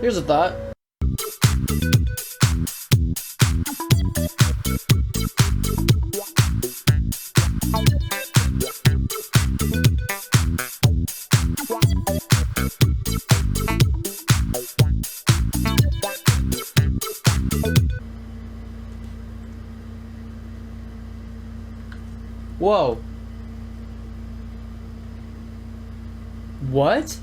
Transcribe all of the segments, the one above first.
Here's a thought. Whoa. What?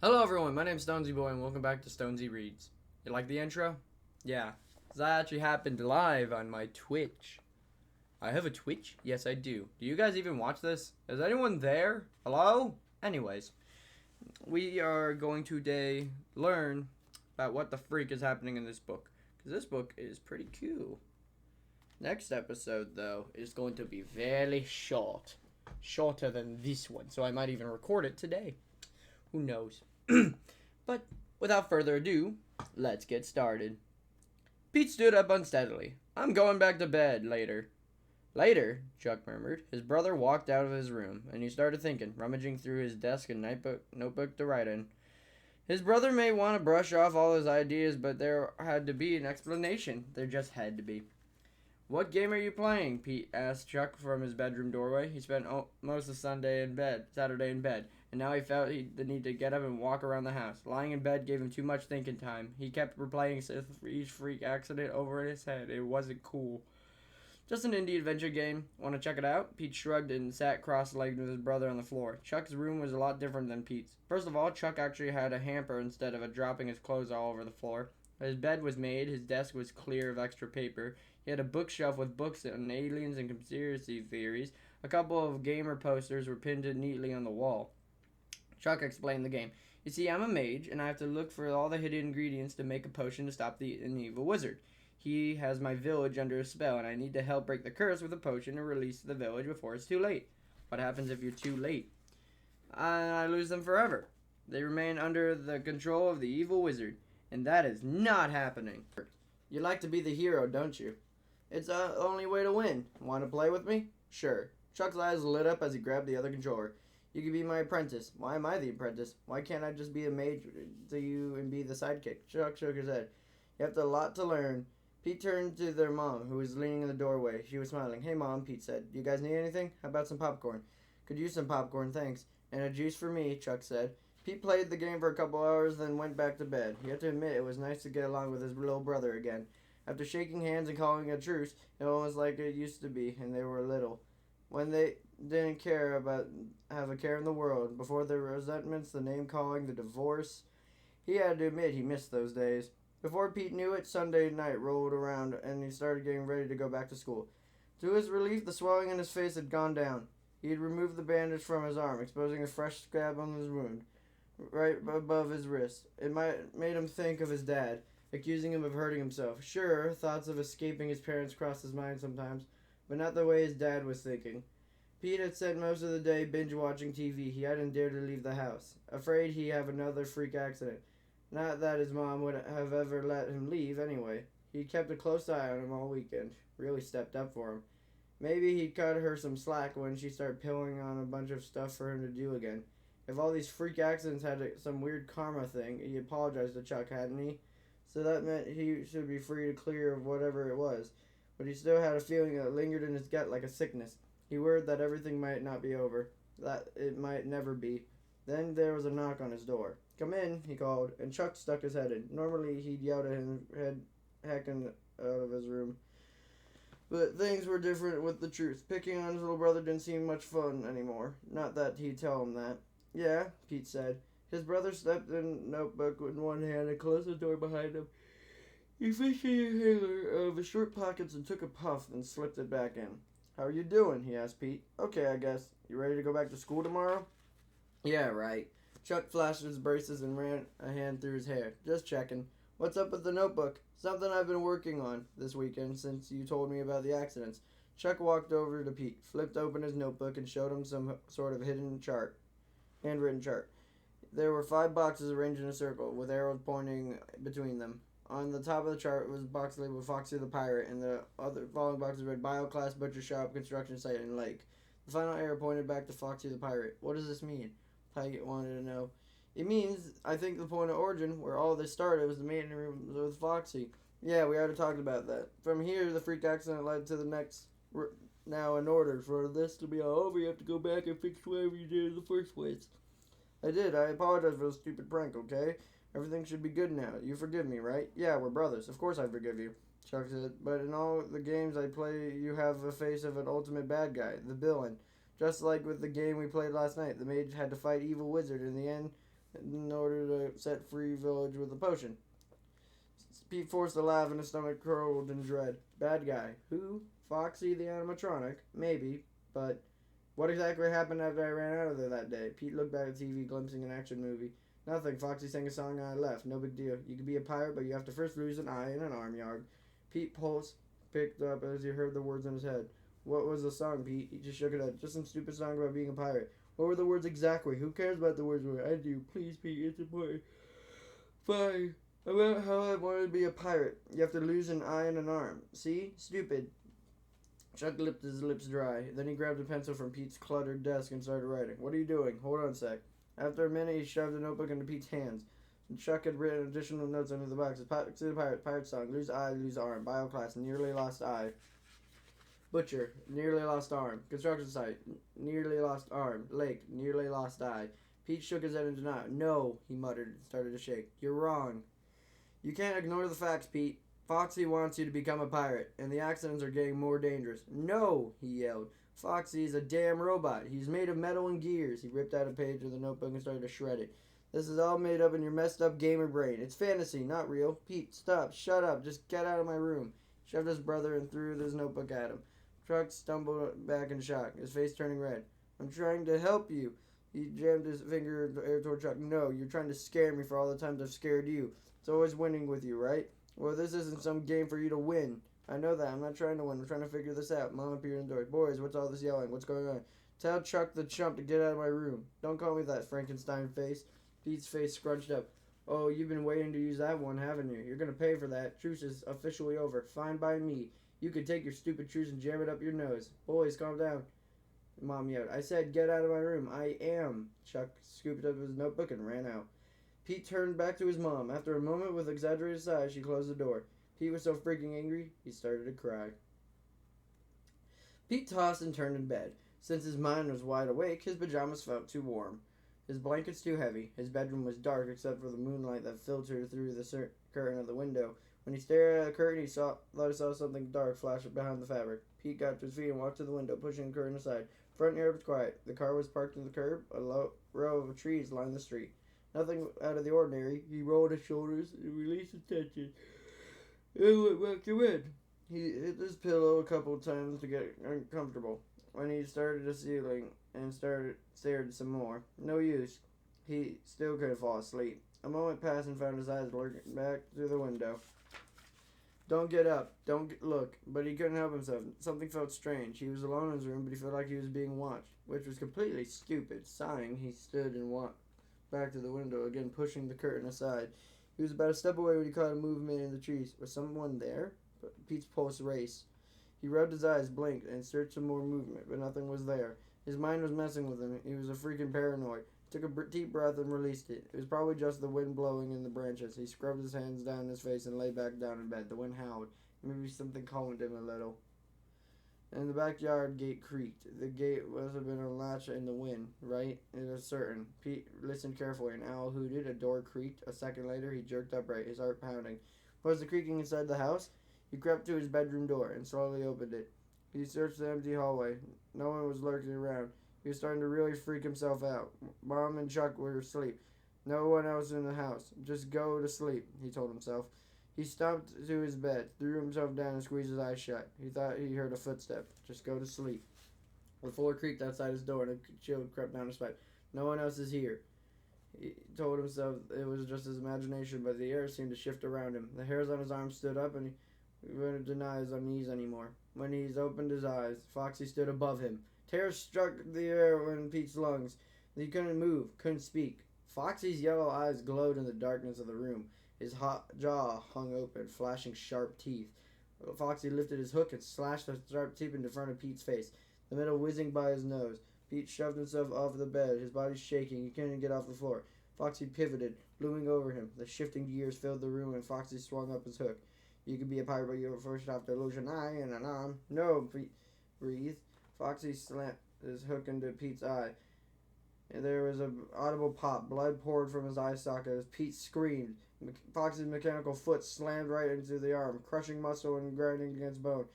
Hello everyone, my name's Stonesy Boy and welcome back to Stonesy Reads. You like the intro? Yeah, that actually happened live on my Twitch. I have a Twitch? Yes, I do. Do you guys even watch this? Is anyone there? Hello? Anyways, we are going to today learn about what the freak is happening in this book. Because this book is pretty cool. Next episode, though, is going to be very short. Shorter than this one, so I might even record it today. Who knows? But without further ado, let's get started. Pete stood up unsteadily. I'm going back to bed later. Later, Chuck murmured. His brother walked out of his room, and he started thinking, rummaging through his desk and notebook to write in. His brother may want to brush off all his ideas, but there had to be an explanation. There just had to be. What game are you playing? Pete asked Chuck from his bedroom doorway. He spent most of Saturday in bed, and now he felt the need to get up and walk around the house. Lying in bed gave him too much thinking time. He kept replaying each freak accident over in his head. It wasn't cool. Just an indie adventure game. Want to check it out? Pete shrugged and sat cross-legged with his brother on the floor. Chuck's room was a lot different than Pete's. First of all, Chuck actually had a hamper instead of dropping his clothes all over the floor. His bed was made. His desk was clear of extra paper. He had a bookshelf with books on aliens and conspiracy theories. A couple of gamer posters were pinned neatly on the wall. Chuck explained the game. You see, I'm a mage, and I have to look for all the hidden ingredients to make a potion to stop an evil wizard. He has my village under a spell, and I need to help break the curse with a potion and release the village before it's too late. What happens if you're too late? I lose them forever. They remain under the control of the evil wizard, and that is not happening. You like to be the hero, don't you? It's the only way to win. Want to play with me? Sure. Chuck's eyes lit up as he grabbed the other controller. You could be my apprentice. Why am I the apprentice? Why can't I just be a mage to you and be the sidekick? Chuck shook his head. You have a lot to learn. Pete turned to their mom, who was leaning in the doorway. She was smiling. Hey, Mom, Pete said. Do you guys need anything? How about some popcorn? Could use some popcorn, thanks. And a juice for me, Chuck said. Pete played the game for a couple hours, then went back to bed. He had to admit it was nice to get along with his little brother again. After shaking hands and calling a truce, it was like it used to be, and they were little. When they didn't have a care in the world. Before the resentments, the name-calling, the divorce. He had to admit he missed those days. Before Pete knew it, Sunday night rolled around, and he started getting ready to go back to school. To his relief, the swelling in his face had gone down. He had removed the bandage from his arm, exposing a fresh scab on his wound, right above his wrist. It made him think of his dad, accusing him of hurting himself. Sure, thoughts of escaping his parents crossed his mind sometimes, but not the way his dad was thinking. Pete had spent most of the day binge-watching TV. He hadn't dared to leave the house, afraid he'd have another freak accident. Not that his mom would have ever let him leave, anyway. He'd kept a close eye on him all weekend. Really stepped up for him. Maybe he'd cut her some slack when she started pilling on a bunch of stuff for him to do again. If all these freak accidents had some weird karma thing, he apologized to Chuck, hadn't he? So that meant he should be free to clear of whatever it was. But he still had a feeling that lingered in his gut like a sickness. He worried that everything might not be over. That it might never be. Then there was a knock on his door. Come in, he called, and Chuck stuck his head in. Normally he'd yelled at him, hecking out of his room. But things were different with the truth. Picking on his little brother didn't seem much fun anymore. Not that he'd tell him that. Yeah, Pete said. His brother stepped in a notebook in one hand and closed the door behind him. He fished an inhaler out of his short pockets and took a puff, then slipped it back in. How are you doing? He asked Pete. Okay, I guess. You ready to go back to school tomorrow? Yeah, right. Chuck flashed his braces and ran a hand through his hair. Just checking. What's up with the notebook? Something I've been working on this weekend since you told me about the accidents. Chuck walked over to Pete, flipped open his notebook, and showed him some sort of handwritten chart. There were 5 boxes arranged in a circle, with arrows pointing between them. On the top of the chart was a box labeled Foxy the Pirate, and the other following boxes read Bioclass, Butcher Shop, Construction Site, and Lake. The final arrow pointed back to Foxy the pirate. What does this mean? Pike wanted to know. It means, I think the point of origin, where all this started, was the meeting room with Foxy. Yeah, we already talked about that. From here, the freak accident led to the next. Now, in order for this to be all over, you have to go back and fix whatever you did in the first place. I did. I apologize for the stupid prank, okay? Everything should be good now. You forgive me, right? Yeah, we're brothers. Of course I forgive you, Chuck said. But in all the games I play, you have a face of an ultimate bad guy, the villain. Just like with the game we played last night, the mage had to fight evil wizard in the end in order to set free village with a potion. Pete forced a laugh and his stomach curled in dread. Bad guy. Who? Foxy the animatronic? Maybe, but what exactly happened after I ran out of there that day? Pete looked back at the TV, glimpsing an action movie. Nothing. Foxy sang a song and I left. No big deal. You can be a pirate, but you have to first lose an eye and an arm yard. Pete's pulse picked up as he heard the words in his head. What was the song, Pete? He just shook it up. Just some stupid song about being a pirate. What were the words exactly? Who cares about the words? I do. Please, Pete, it's important. Fine. About how I wanted to be a pirate. You have to lose an eye and an arm. See? Stupid. Chuck lipped his lips dry. Then he grabbed a pencil from Pete's cluttered desk and started writing. What are you doing? Hold on a sec. After a minute, he shoved a notebook into Pete's hands. And Chuck had written additional notes under the boxes. Pirate song. Lose eye, lose arm. Bio class. Nearly lost eye. Butcher. Nearly lost arm. Construction site. Nearly lost arm. Lake. Nearly lost eye. Pete shook his head in denial. No, he muttered and started to shake. You're wrong. You can't ignore the facts, Pete. Foxy wants you to become a pirate, and the accidents are getting more dangerous. No, he yelled. Foxy is a damn robot. He's made of metal and gears. He ripped out a page of the notebook and started to shred it. This is all made up in your messed up gamer brain. It's fantasy, not real. Pete, stop. Shut up. Just get out of my room. He shoved his brother and threw his notebook at him. Truck stumbled back in shock, his face turning red. I'm trying to help you. He jammed his finger in the air toward Chuck. No, you're trying to scare me for all the times I've scared you. It's always winning with you, right? Well, this isn't some game for you to win. I know that. I'm not trying to win. I'm trying to figure this out. Mom appeared in the door. Boys, what's all this yelling? What's going on? Tell Chuck the chump to get out of my room. Don't call me that, Frankenstein face. Pete's face scrunched up. Oh, you've been waiting to use that one, haven't you? You're going to pay for that. Truce is officially over. Fine by me. You can take your stupid truce and jam it up your nose. Boys, calm down. Mom yelled. I said get out of my room. I am. Chuck scooped up his notebook and ran out. Pete turned back to his mom. After a moment, with exaggerated sighs, she closed the door. Pete was so freaking angry, he started to cry. Pete tossed and turned in bed. Since his mind was wide awake, his pajamas felt too warm. His blankets too heavy. His bedroom was dark except for the moonlight that filtered through the curtain of the window. When he stared at the curtain, he thought he saw something dark flash behind the fabric. Pete got to his feet and walked to the window, pushing the curtain aside. Front yard was quiet. The car was parked in the curb. A row of trees lined the street. Nothing out of the ordinary. He rolled his shoulders and released his tension. And went back to bed. He hit his pillow a couple of times to get uncomfortable. When he started the ceiling and stared some more. No use. He still couldn't fall asleep. A moment passed and found his eyes lurking back through the window. Don't get up. Don't look. But he couldn't help himself. Something felt strange. He was alone in his room, but he felt like he was being watched, which was completely stupid. Sighing, he stood and walked back to the window, again pushing the curtain aside. He was about a step away when he caught a movement in the trees. Was someone there? Pete's pulse raced. He rubbed his eyes, blinked, and searched for more movement, but nothing was there. His mind was messing with him. He was a freaking paranoid. He took a deep breath and released it. It was probably just the wind blowing in the branches. He scrubbed his hands down his face and lay back down in bed. The wind howled. Maybe something calmed him a little. And the backyard gate creaked. The gate must have been unlatched in the wind, right? It was certain. Pete listened carefully. An owl hooted. A door creaked. A second later, he jerked upright, his heart pounding. Was the creaking inside the house? He crept to his bedroom door and slowly opened it. He searched the empty hallway. No one was lurking around. He was starting to really freak himself out. Mom and Chuck were asleep. No one else in the house. Just go to sleep, he told himself. He stomped to his bed, threw himself down, and squeezed his eyes shut. He thought he heard a footstep. Just go to sleep. The floor creaked outside his door, and a chill crept down his spine. No one else is here. He told himself it was just his imagination, but the air seemed to shift around him. The hairs on his arms stood up, and he wouldn't deny his unease anymore. When he opened his eyes, Foxy stood above him. Terror struck the air in Pete's lungs. He couldn't move, couldn't speak. Foxy's yellow eyes glowed in the darkness of the room. His hot jaw hung open, flashing sharp teeth. Foxy lifted his hook and slashed the sharp teeth into front of Pete's face. the metal whizzing by his nose. Pete shoved himself off the bed, his body shaking. He couldn't get off the floor. Foxy pivoted, looming over him. The shifting gears filled the room, and Foxy swung up his hook. You could be a pirate, but you first have to lose an eye and an arm. No, Pete breathed. Foxy slammed his hook into Pete's eye. There was an audible pop. Blood poured from his eye socket as Pete screamed. Foxy's mechanical foot slammed right into the arm, crushing muscle and grinding against bone.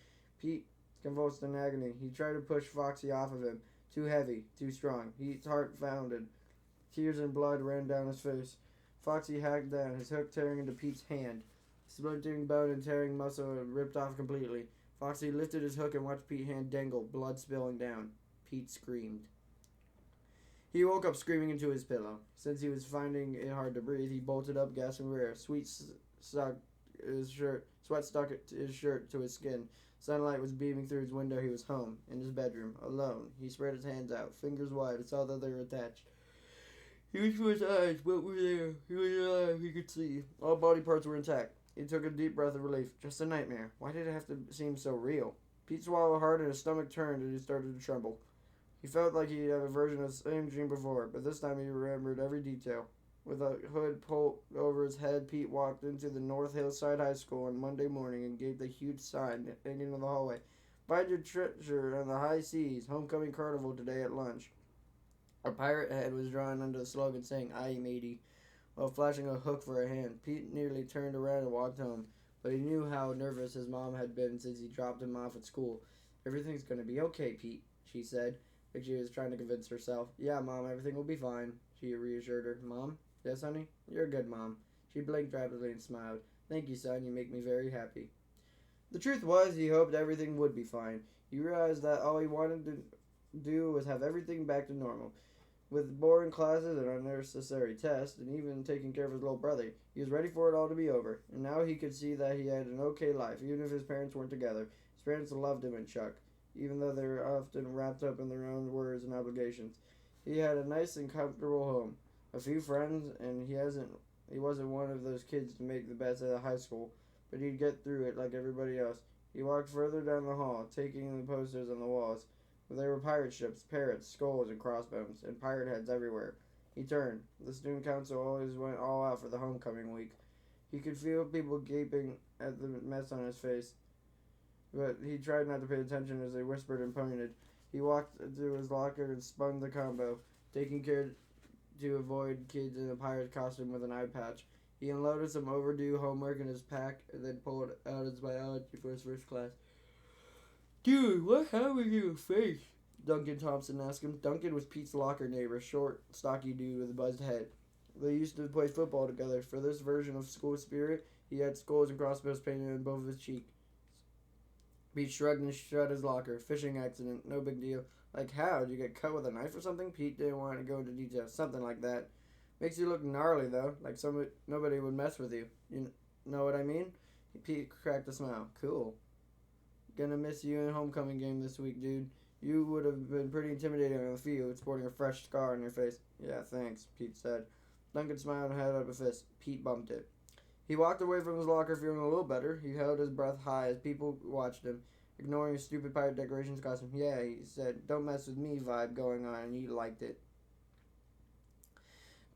Pete convulsed in agony. He tried to push Foxy off of him. Too heavy, too strong. Pete's heart pounded. Tears and blood ran down his face. Foxy hacked down, his hook tearing into Pete's hand. Splintering bone and tearing muscle ripped off completely. Foxy lifted his hook and watched Pete's hand dangle, blood spilling down. Pete screamed. He woke up screaming into his pillow. Since he was finding it hard to breathe, he bolted up, gasping for air. Sweat stuck his shirt to his skin. Sunlight was beaming through his window. He was home, in his bedroom, alone. He spread his hands out, fingers wide, and saw that they were attached. He reached for his eyes. What were there? He was alive. He could see. All body parts were intact. He took a deep breath of relief. Just a nightmare. Why did it have to seem so real? Pete swallowed hard and his stomach turned and he started to tremble. He felt like he'd had a version of the same dream before, but this time he remembered every detail. With a hood pulled over his head, Pete walked into the North Hillside High School on Monday morning and gave the huge sign hanging in the hallway. Find your treasure on the high seas. Homecoming carnival today at lunch. A pirate head was drawn under the slogan saying, "Aye, matey," while flashing a hook for a hand. Pete nearly turned around and walked home, but he knew how nervous his mom had been since he dropped him off at school. "Everything's going to be okay, Pete," she said, like she was trying to convince herself. "Yeah, Mom, everything will be fine," she reassured her. "Mom?" "Yes, honey?" "You're a good mom." She blinked rapidly and smiled. "Thank you, son. You make me very happy." The truth was, he hoped everything would be fine. He realized that all he wanted to do was have everything back to normal. With boring classes and unnecessary tests, and even taking care of his little brother, he was ready for it all to be over. And now he could see that he had an okay life, even if his parents weren't together. His parents loved him and Chuck, even though they were often wrapped up in their own worries and obligations. He had a nice and comfortable home, a few friends, and he wasn't one of those kids to make the best out of high school, but he'd get through it like everybody else. He walked further down the hall, taking in the posters on the walls. There were pirate ships, parrots, skulls, and crossbones, and pirate heads everywhere. He turned. The student council always went all out for the homecoming week. He could feel people gaping at the mess on his face, but he tried not to pay attention as they whispered and pointed. He walked to his locker and spun the combo, taking care to avoid kids in a pirate costume with an eye patch. He unloaded some overdue homework in his pack and then pulled out his biology for his first class. "Dude, what happened to your face?" Duncan Thompson asked him. Duncan was Pete's locker neighbor, short, stocky dude with a buzzed head. They used to play football together. For this version of school spirit, he had skulls and crossbows painted on both of his cheeks. Pete shrugged and shut his locker. "Fishing accident, no big deal." "Like how? Did you get cut with a knife or something?" Pete didn't want to go into detail. "Something like that. Makes you look gnarly, though, like nobody would mess with you. You know what I mean?" Pete cracked a smile. "Cool. Gonna miss you in homecoming game this week, dude. You would have been pretty intimidating on the field, sporting a fresh scar on your face." "Yeah, thanks," Pete said. Duncan smiled and held up a fist. Pete bumped it. He walked away from his locker feeling a little better. He held his breath high as people watched him, ignoring his stupid pirate decorations costume. "Yeah," he said, "don't mess with me" vibe going on, and he liked it.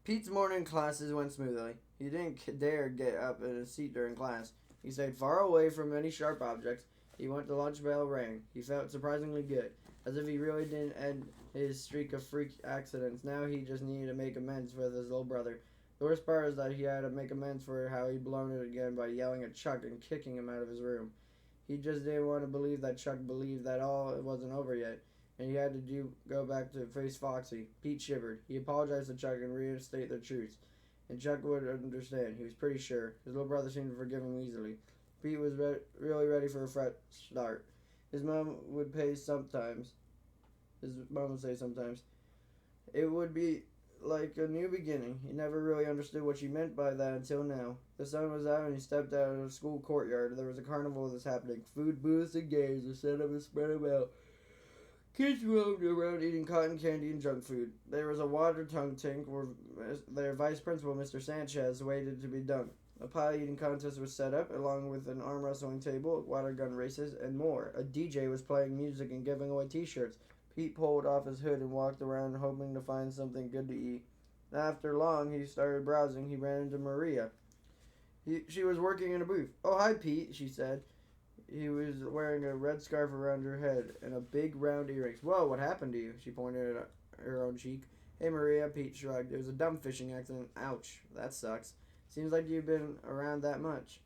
Pete's morning classes went smoothly. He didn't dare get up in his seat during class. He stayed far away from any sharp objects. He went the lunch bell rang. He felt surprisingly good, as if he really didn't end his streak of freak accidents. Now he just needed to make amends with his little brother. The worst part is that he had to make amends for how he'd blown it again by yelling at Chuck and kicking him out of his room. He just didn't want to believe that Chuck believed that it wasn't over yet, and he had to go back to face Foxy. Pete shivered. He apologized to Chuck and reinstated the truth, and Chuck would understand. He was pretty sure. His little brother seemed to forgive him easily. Pete was really ready for a fresh start. His mom would say sometimes, it would be like a new beginning. He never really understood what she meant by that until now. The sun was out and he stepped out of the school courtyard. There was a carnival that was happening. Food booths and games were set up and spread about. Kids roamed around eating cotton candy and junk food. There was a water tank where their vice principal, Mr. Sanchez, waited to be dunked. A pie eating contest was set up, along with an arm wrestling table, water gun races, and more. A DJ was playing music and giving away t-shirts. Pete pulled off his hood and walked around hoping to find something good to eat. After long, he started browsing. He ran into Maria. She was working in a booth. "Oh, hi, Pete," she said. He was wearing a red scarf around her head and a big round earrings. "Whoa, what happened to you?" She pointed at her own cheek. "Hey, Maria," Pete shrugged. "It was a dumb fishing accident." "Ouch, that sucks. Seems like you've been around that much."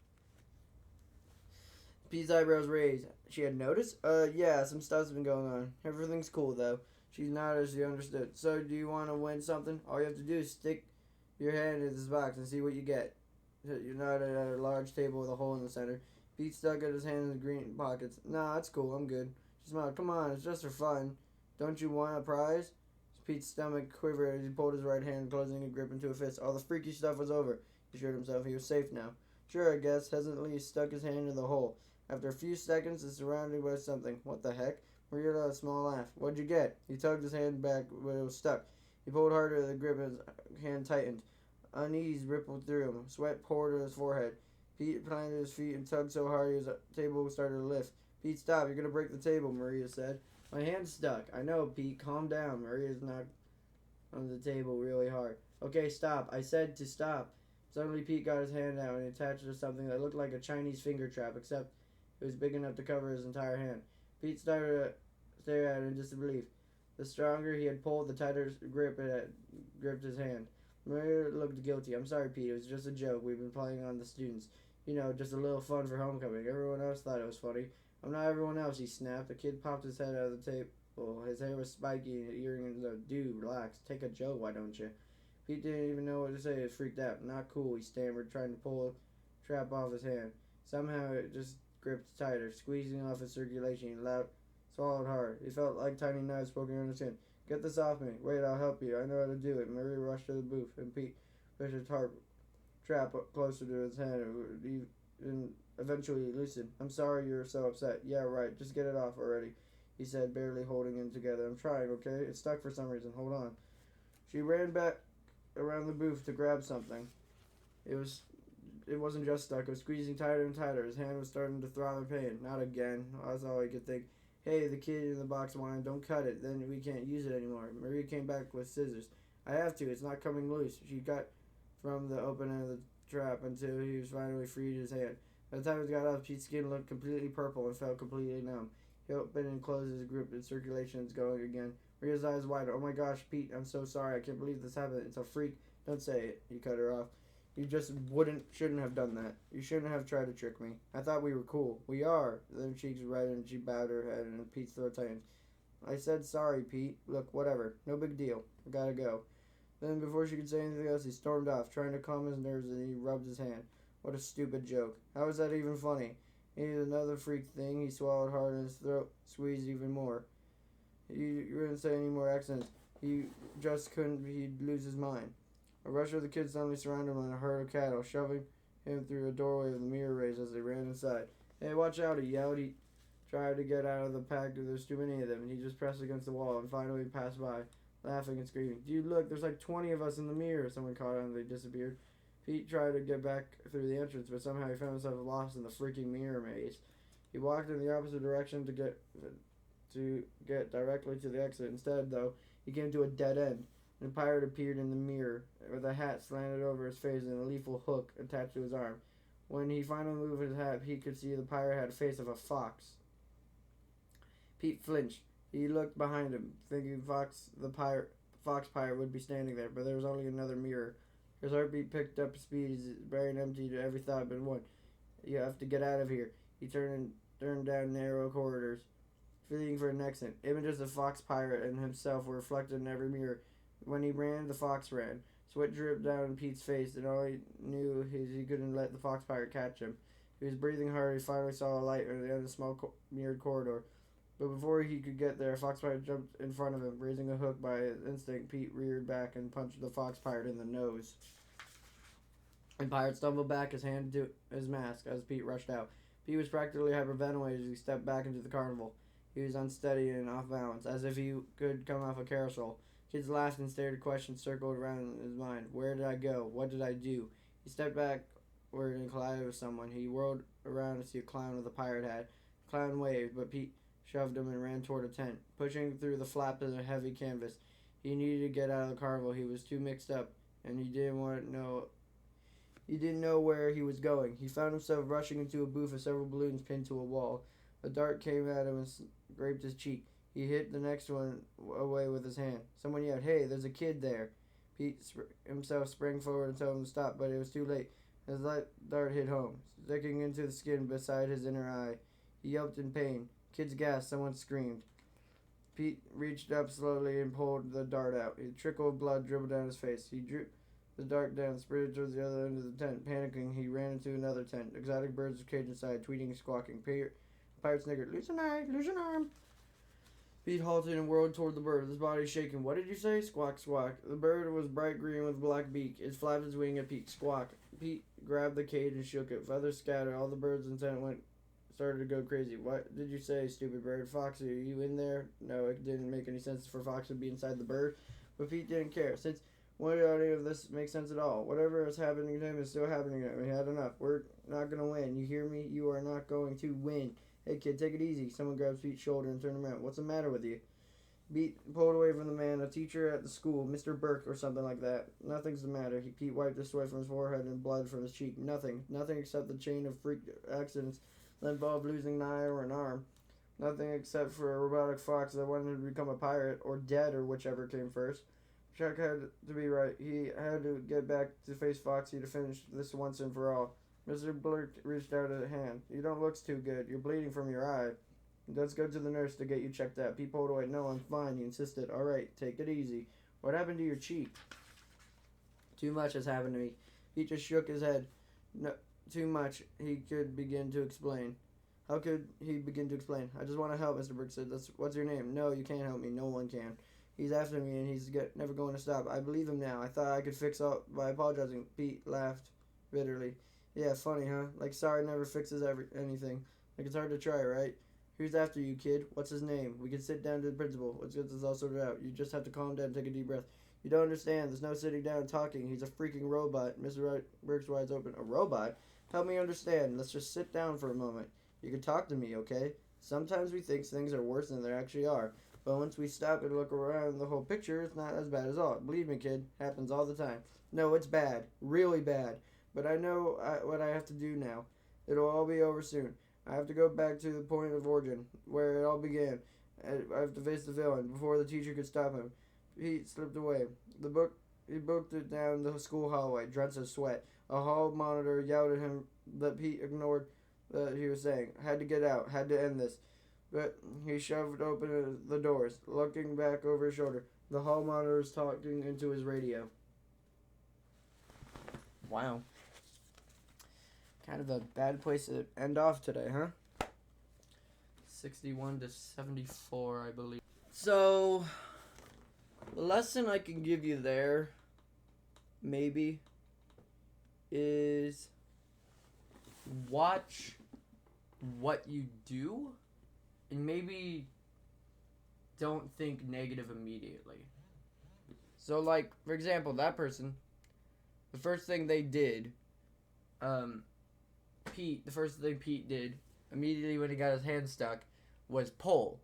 Pete's eyebrows raised. She had noticed? Yeah, some stuff's been going on. Everything's cool, though. She nodded as she understood. "So, do you want to win something? All you have to do is stick your hand in this box and see what you get." You nodded at a large table with a hole in the center. Pete stuck at his hand in the green pockets. "Nah, it's cool. I'm good." She smiled. "Come on, it's just for fun. Don't you want a prize?" Pete's stomach quivered as he pulled his right hand, closing a grip into a fist. All the freaky stuff was over. He assured himself he was safe now. "Sure, I guess." Hesitantly, he stuck his hand in the hole. After a few seconds, it's surrounded by something. "What the heck?" Maria let a small laugh. "What'd you get?" He tugged his hand back, but it was stuck. He pulled harder, the grip of his hand tightened. Unease rippled through him. Sweat poured on his forehead. Pete planted his feet and tugged so hard his table started to lift. "Pete, stop. You're going to break the table," Maria said. "My hand's stuck." "I know, Pete. Calm down." Maria's knocked on the table really hard. "Okay, stop. I said to stop." Suddenly, Pete got his hand out and attached it to something that looked like a Chinese finger trap, except it was big enough to cover his entire hand. Pete started to stare at it in disbelief. The stronger he had pulled, the tighter grip it had gripped his hand. Maria looked guilty. "I'm sorry, Pete. It was just a joke. We've been playing on the students. You know, just a little fun for homecoming. Everyone else thought it was funny." "I'm not everyone else," he snapped. The kid popped his head out of the table. His hair was spiky and his earrings were, "Dude, relax. Take a joke, why don't you?" Pete didn't even know what to say. He was freaked out. "Not cool," he stammered, trying to pull the trap off his hand. Somehow it just gripped tighter, squeezing off his circulation. He swallowed hard. He felt like tiny knives poking on his skin. "Get this off me." "Wait, I'll help you. I know how to do it." Maria rushed to the booth, and Pete pushed his hard trap up closer to his hand and eventually loosened. "I'm sorry you're so upset." "Yeah, right. Just get it off already," he said, barely holding it together. "I'm trying, okay? It's stuck for some reason. Hold on." She ran back around the booth to grab something. It wasn't just stuck. It was squeezing tighter and tighter. His hand was starting to throb in pain. "Not again." That's all he could think. "Hey," the kid in the box whined, "don't cut it. Then we can't use it anymore." Maria came back with scissors. "I have to. It's not coming loose." She got from the open end of the trap until he was finally freed his hand. By the time it got off, Pete's skin looked completely purple and felt completely numb. He opened and closed his grip, and circulation is going again. Maria's eyes widened. "Oh my gosh, Pete, I'm so sorry. I can't believe this happened. It's a freak." "Don't say it." He cut her off. "You just shouldn't have done that. You shouldn't have tried to trick me. I thought we were cool." "We are." Then cheeks reddened and she bowed her head and Pete's throat tightened. "I said sorry, Pete. Look, whatever. No big deal. I gotta go." Then before she could say anything else, he stormed off, trying to calm his nerves, and he rubbed his hand. What a stupid joke. How is that even funny? He needed another freak thing. He swallowed hard and his throat squeezed even more. He couldn't say any more accents. He just couldn't. He'd lose his mind. A rush of the kids suddenly surrounded him and a herd of cattle, shoving him through a doorway with the mirror raised as they ran inside. "Hey, watch out," he yelled. He tried to get out of the pack, but there's too many of them, and he just pressed against the wall and finally passed by, laughing and screaming. "Dude, look, there's like 20 of us in the mirror." Someone caught on and they disappeared. Pete tried to get back through the entrance, but somehow he found himself lost in the freaking mirror maze. He walked in the opposite direction to get directly to the exit. Instead, though, he came to a dead end. And a pirate appeared in the mirror with a hat slanted over his face and a lethal hook attached to his arm. When he finally moved his hat, Pete could see the pirate had the face of a fox. Pete flinched. He looked behind him, thinking fox pirate would be standing there, but there was only another mirror. His heartbeat picked up speed as his brain emptied every thought but one. "You have to get out of here." He turned down narrow corridors, feeling for an exit. Images of fox pirate and himself were reflected in every mirror. When he ran, the fox ran. Sweat dripped down Pete's face, and all he knew is he couldn't let the fox pirate catch him. He was breathing hard. He finally saw a light at the end of the small mirrored corridor. But before he could get there, a fox pirate jumped in front of him. Raising a hook by instinct, Pete reared back and punched the fox pirate in the nose. The pirate stumbled back, his hand to his mask, as Pete rushed out. Pete was practically hyperventilated as he stepped back into the carnival. He was unsteady and off balance, as if he could come off a carousel. Kids laughed and stared. Questions circled around in his mind. Where did I go? What did I do? He stepped back word and collided with someone. He whirled around to see a clown with a pirate hat. The clown waved, but Pete shoved him and ran toward a tent, pushing through the flap of the heavy canvas. He needed to get out of the carnival. He was too mixed up, and he didn't know where he was going. He found himself rushing into a booth with several balloons pinned to a wall. A dart came at him and scraped his cheek. He hit the next one away with his hand. Someone yelled, "Hey, there's a kid there." Pete himself sprang forward and told him to stop, but it was too late. His light dart hit home, sticking into the skin beside his inner eye. He yelped in pain. Kids gasped. Someone screamed. Pete reached up slowly and pulled the dart out. A trickle of blood dribbled down his face. He drew the dart down, sprinted towards the other end of the tent. Panicking, he ran into another tent. Exotic birds were caged inside, tweeting and squawking. Pirate sniggered, "Lose an eye, lose an arm." Pete halted and whirled toward the bird, his body shaking. "What did you say?" Squawk, squawk. The bird was bright green with a black beak. It flapped its wing at Pete. Squawk. Pete grabbed the cage and shook it. Feathers scattered. All the birds in the tent started to go crazy. "What did you say, stupid bird? Foxy, are you in there?" No, it didn't make any sense for Foxy to be inside the bird, but Pete didn't care. Since when did any of this make sense at all? Whatever is happening to him is still happening to him. He had enough. We're not going to win. You hear me? You are not going to win. "Hey, kid, take it easy." Someone grabbed Pete's shoulder and turned him around. "What's the matter with you?" Pete pulled away from the man, a teacher at the school, Mr. Burke or something like that. "Nothing's the matter." Pete wiped the sweat from his forehead and blood from his cheek. Nothing except the chain of freak accidents that involved losing an eye or an arm. Nothing except for a robotic fox that wanted to become a pirate, or dead, or whichever came first. Chuck had to be right. He had to get back to face Foxy to finish this once and for all. Mr. Burke reached out a hand. "You don't look too good. You're bleeding from your eye. Let's go to the nurse to get you checked out." Pete pulled away. "No, I'm fine," he insisted. "All right, take it easy. What happened to your cheek?" "Too much has happened to me." Pete just shook his head. "No, too much." He could begin to explain. How could he begin to explain? "I just want to help," Mr. Burke said. "What's your name?" "No, you can't help me. No one can. He's after me, and he's never going to stop. I believe him now. I thought I could fix all by apologizing." Pete laughed bitterly. "Yeah, funny, huh? Like sorry never fixes anything. Like it's hard to try, right? Who's after you, kid? What's his name? We can sit down to the principal. Let's get this all sorted out. You just have to calm down and take a deep breath. You don't understand. There's no sitting down and talking. He's a freaking robot." Mr. Burke's eyes open. "A robot? Help me understand. Let's just sit down for a moment. You can talk to me, okay? Sometimes we think things are worse than they actually are. But once we stop and look around the whole picture, it's not as bad as all. Believe me, kid. Happens all the time. No, it's bad. Really bad. But I know what I have to do now. It'll all be over soon. I have to go back to the point of origin, where it all began. I have to face the villain before the teacher could stop him." Pete slipped away. He booked it down the school hallway, drenched in sweat. A hall monitor yelled at him that Pete ignored that he was saying. Had to get out, had to end this. But he shoved open the doors, looking back over his shoulder. The hall monitor was talking into his radio. Wow. Kind of a bad place to end off today, huh? 61 to 74, I believe. So, the lesson I can give you there, maybe, is watch what you do and maybe don't think negative immediately. So, like, for example, that person, the first thing they did, the first thing Pete did immediately when he got his hand stuck was pull.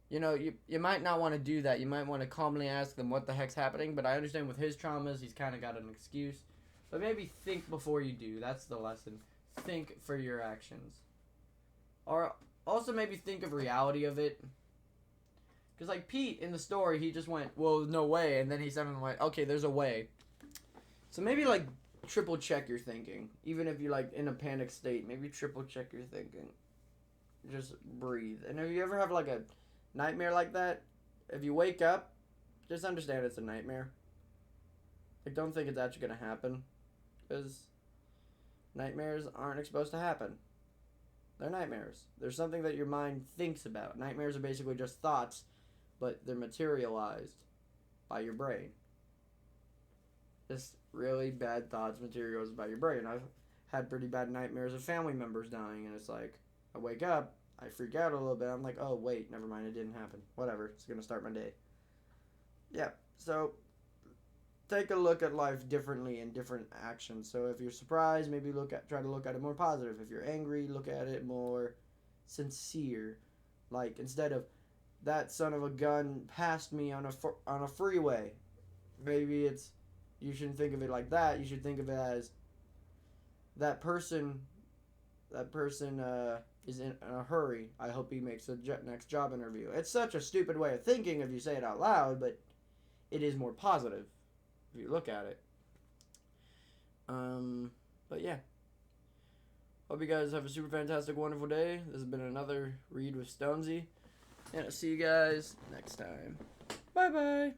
You know, you might not want to do that. You might want to calmly ask them what the heck's happening, but I understand with his traumas, he's kind of got an excuse. But maybe think before you do. That's the lesson. Think for your actions. Or also maybe think of reality of it. Because like Pete in the story, he just went, "Well, no way," and then he suddenly went, "Okay, there's a way." So maybe like triple check your thinking. Even if you're like in a panic state, maybe triple check your thinking. Just breathe. And if you ever have like a nightmare like that, if you wake up, just understand it's a nightmare. Like don't think it's actually going to happen. Because nightmares aren't supposed to happen. They're nightmares. They're something that your mind thinks about. Nightmares are basically just thoughts, but they're materialized by your brain. Just really bad thoughts materialized by your brain. I've had pretty bad nightmares of family members dying, and it's like, I wake up, I freak out a little bit, I'm like, oh wait, never mind, it didn't happen. Whatever, it's gonna start my day. Yeah, so take a look at life differently in different actions. So if you're surprised, maybe try to look at it more positive. If you're angry, look at it more sincere. Like instead of that son of a gun passed me on a freeway. Maybe you shouldn't think of it like that. You should think of it as that person is in a hurry. I hope he makes the next job interview. It's such a stupid way of thinking if you say it out loud, but it is more positive if you look at it. But yeah. Hope you guys have a super fantastic, wonderful day. This has been another Read with Stonesy. And I'll see you guys next time. Bye-bye.